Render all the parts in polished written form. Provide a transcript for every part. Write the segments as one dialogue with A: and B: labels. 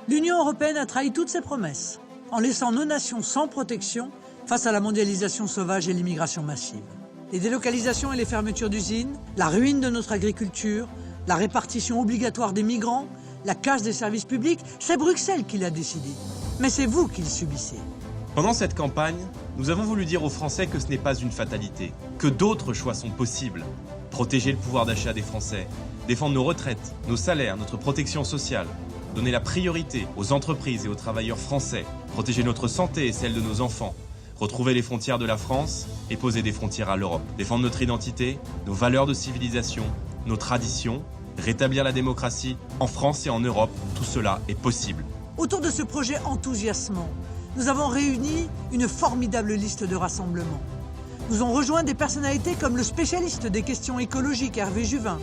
A: L'Union européenne a trahi toutes ses promesses, en laissant nos nations sans protection face à la mondialisation sauvage et l'immigration massive. Les délocalisations et les fermetures d'usines, la ruine de notre agriculture, la répartition obligatoire des migrants, la casse des services publics, c'est Bruxelles qui l'a décidé. Mais c'est vous qui le subissez.
B: Pendant cette campagne, nous avons voulu dire aux Français que ce n'est pas une fatalité, que d'autres choix sont possibles. Protéger le pouvoir d'achat des Français, défendre nos retraites, nos salaires, notre protection sociale, donner la priorité aux entreprises et aux travailleurs français, protéger notre santé et celle de nos enfants, retrouver les frontières de la France et poser des frontières à l'Europe, défendre notre identité, nos valeurs de civilisation, nos traditions, rétablir la démocratie en France et en Europe, tout cela est possible.
A: Autour de ce projet enthousiasmant, nous avons réuni une formidable liste de rassemblements. Nous ont rejoint des personnalités comme le spécialiste des questions écologiques Hervé Juvin,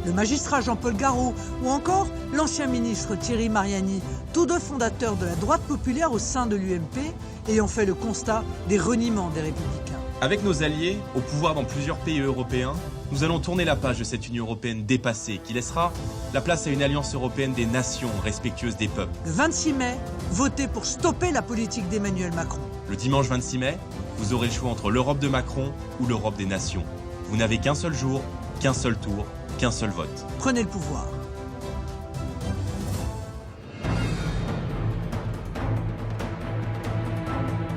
A: le magistrat Jean-Paul Garot ou encore l'ancien ministre Thierry Mariani, tous deux fondateurs de la droite populaire au sein de l'UMP, ayant fait le constat des reniements des Républicains.
B: Avec nos alliés, au pouvoir dans plusieurs pays européens, nous allons tourner la page de cette Union européenne dépassée qui laissera la place à une alliance européenne des nations respectueuses des peuples.
A: Le 26 mai, votez pour stopper la politique d'Emmanuel Macron.
B: Le dimanche 26 mai, vous aurez le choix entre l'Europe de Macron ou l'Europe des nations. Vous n'avez qu'un seul jour, qu'un seul tour, qu'un seul vote.
A: Prenez le pouvoir.